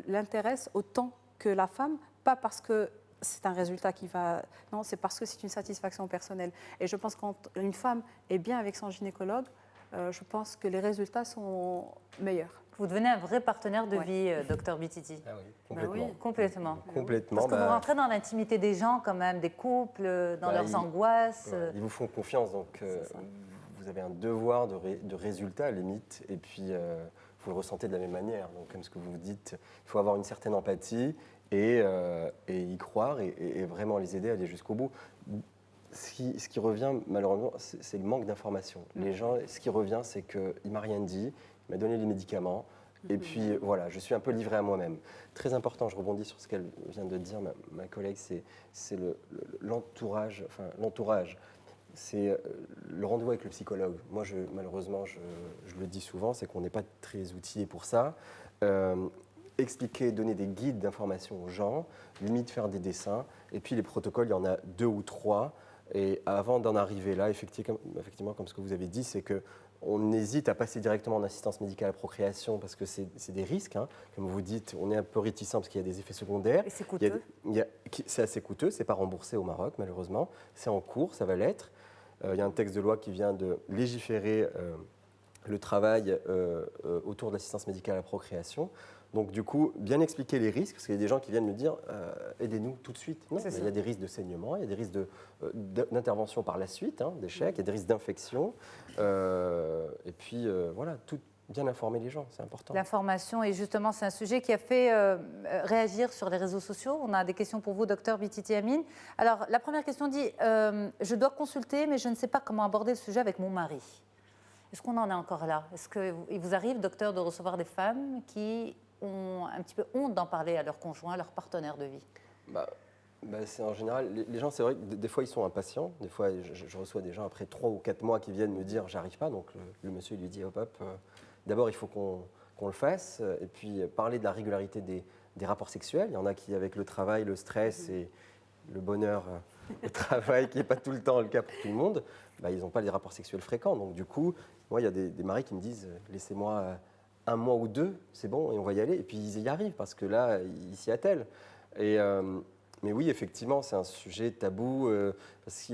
l'intéresse autant que la femme, pas parce que c'est un résultat qui va... Non, c'est parce que c'est une satisfaction personnelle. Et je pense que quand une femme est bien avec son gynécologue, je pense que les résultats sont meilleurs. Vous devenez un vrai partenaire de vie, docteur Bititi. Ah oui, complètement. Complètement. Complètement. Parce que vous rentrez dans l'intimité des gens quand même, des couples, dans leurs angoisses. Ils vous font confiance, donc vous avez un devoir de résultat, à la limite, et puis vous le ressentez de la même manière. Donc comme ce que vous dites, il faut avoir une certaine empathie et y croire et vraiment les aider à aller jusqu'au bout. Ce qui revient, malheureusement, c'est le manque d'information. Les gens, ce qui revient, c'est qu'il ne m'a rien dit, il m'a donné les médicaments, et puis voilà, je suis un peu livré à moi-même. Très important, je rebondis sur ce qu'elle vient de dire, ma collègue, c'est l'entourage, enfin l'entourage. C'est le rendez-vous avec le psychologue. Moi, malheureusement, je le dis souvent, c'est qu'on n'est pas très outillé pour ça. Expliquer, donner des guides d'information aux gens, limite faire des dessins, et puis les protocoles, il y en a 2 ou 3. Et avant d'en arriver là, effectivement, comme ce que vous avez dit, c'est qu'on hésite à passer directement en assistance médicale à la procréation parce que c'est des risques. Hein. Comme vous dites, on est un peu réticent parce qu'il y a des effets secondaires. Et c'est coûteux. C'est assez coûteux, c'est pas remboursé au Maroc, malheureusement. C'est en cours, ça va l'être. Il y a un texte de loi qui vient de légiférer le travail autour de l'assistance médicale à la procréation. Donc du coup, bien expliquer les risques, parce qu'il y a des gens qui viennent me dire aidez-nous tout de suite. Non, il y a des risques de saignement, il y a des risques d'intervention par la suite, d'échec, il y a des risques d'infection. Et puis voilà, tout bien informer les gens, c'est important. L'information, et justement, c'est un sujet qui a fait réagir sur les réseaux sociaux. On a des questions pour vous, docteur Bititi Amine. Alors, la première question dit je dois consulter, mais je ne sais pas comment aborder le sujet avec mon mari. Est-ce qu'on en est encore là? Est-ce qu'il vous arrive, docteur, de recevoir des femmes qui ont un petit peu honte d'en parler à leur conjoint, leur partenaire de vie? C'est en général, les gens, c'est vrai que des fois, ils sont impatients. Des fois, je reçois des gens après 3 ou 4 mois qui viennent me dire « j'arrive pas ». Donc, le monsieur lui dit « hop, d'abord, il faut qu'on le fasse ». Et puis, parler de la régularité des rapports sexuels. Il y en a qui, avec le travail, le stress et le bonheur au travail, qui n'est pas tout le temps le cas pour tout le monde, ils n'ont pas des rapports sexuels fréquents. Donc, du coup, moi, il y a des maris qui me disent « laissez-moi 1 mois ou 2, c'est bon, et on va y aller ». Et puis, ils y arrivent parce que là, ils s'y attellent. Mais oui, effectivement, c'est un sujet tabou parce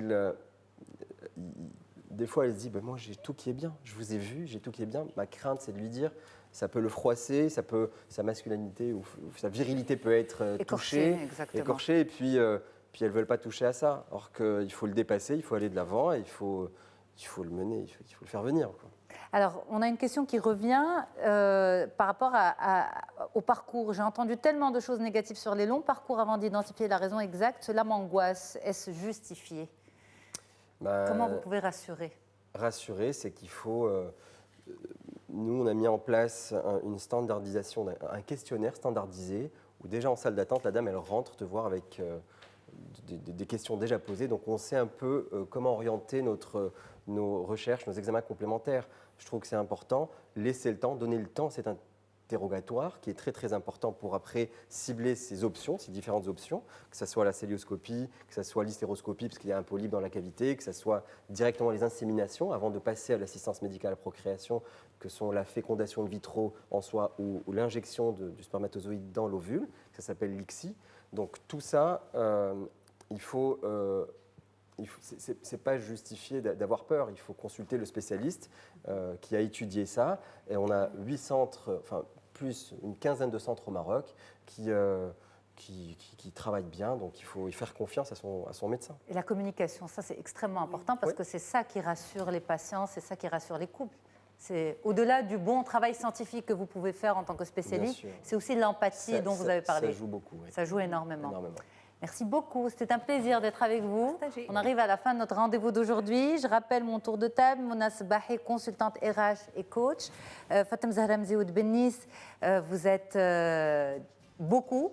des fois, elle se dit moi, j'ai tout qui est bien. Je vous ai vu, j'ai tout qui est bien. Ma crainte, c'est de lui dire ça peut le froisser, sa masculinité ou sa virilité peut être touchée, écorchée. Et puis, puis elles ne veulent pas toucher à ça. Alors qu'il faut le dépasser, il faut aller de l'avant, et il faut le mener, il faut le faire venir, quoi. Alors, on a une question qui revient par rapport au parcours. J'ai entendu tellement de choses négatives sur les longs parcours avant d'identifier la raison exacte. Cela m'angoisse. Est-ce justifié? Comment vous pouvez rassurer? Rassurer, c'est qu'il faut... nous, on a mis en place une standardisation, un questionnaire standardisé, où déjà en salle d'attente, la dame, elle rentre te voir avec des questions déjà posées. Donc, on sait un peu comment orienter nos recherches, nos examens complémentaires. Je trouve que c'est important. Laisser le temps, donner le temps, c'est un interrogatoire qui est très très important pour après cibler ces options, ces différentes options, que ce soit la célioscopie, que ce soit l'hystéroscopie parce qu'il y a un polype dans la cavité, que ce soit directement les inséminations avant de passer à l'assistance médicale à la procréation, que sont la fécondation in vitro en soi ou l'injection du spermatozoïde dans l'ovule, ça s'appelle l'ICSI. Donc tout ça, c'est pas justifié d'avoir peur, il faut consulter le spécialiste qui a étudié ça. Et on a 8 centres, enfin plus une quinzaine de centres au Maroc qui travaillent bien, donc il faut y faire confiance à son médecin. Et la communication, ça c'est extrêmement important parce que c'est ça qui rassure les patients, c'est ça qui rassure les couples. C'est au-delà du bon travail scientifique que vous pouvez faire en tant que spécialiste, c'est aussi l'empathie dont vous avez parlé. Ça joue beaucoup. Oui. Ça joue énormément. Merci beaucoup, c'était un plaisir d'être avec vous. Partagez. On arrive à la fin de notre rendez-vous d'aujourd'hui. Je rappelle mon tour de table, Mona Sbahi, consultante RH et coach. Fatem Zahra Mzioud Bennis, vous êtes beaucoup.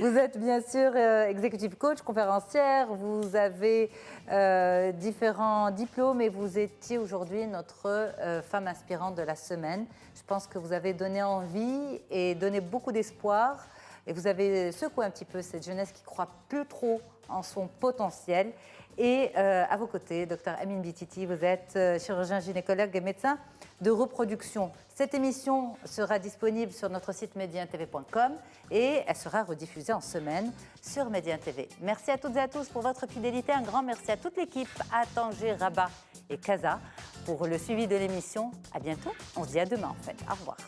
Vous êtes bien sûr executive coach, conférencière, vous avez différents diplômes et vous étiez aujourd'hui notre femme inspirante de la semaine. Je pense que vous avez donné envie et donné beaucoup d'espoir. Et vous avez secoué un petit peu cette jeunesse qui croit plus trop en son potentiel. Et à vos côtés, Dr Amine Bititi, vous êtes chirurgien gynécologue et médecin de reproduction. Cette émission sera disponible sur notre site mediantv.com et elle sera rediffusée en semaine sur Médien TV. Merci à toutes et à tous pour votre fidélité. Un grand merci à toute l'équipe, à Tanger, Rabat et Casa pour le suivi de l'émission. À bientôt. On se dit à demain en fait. Au revoir.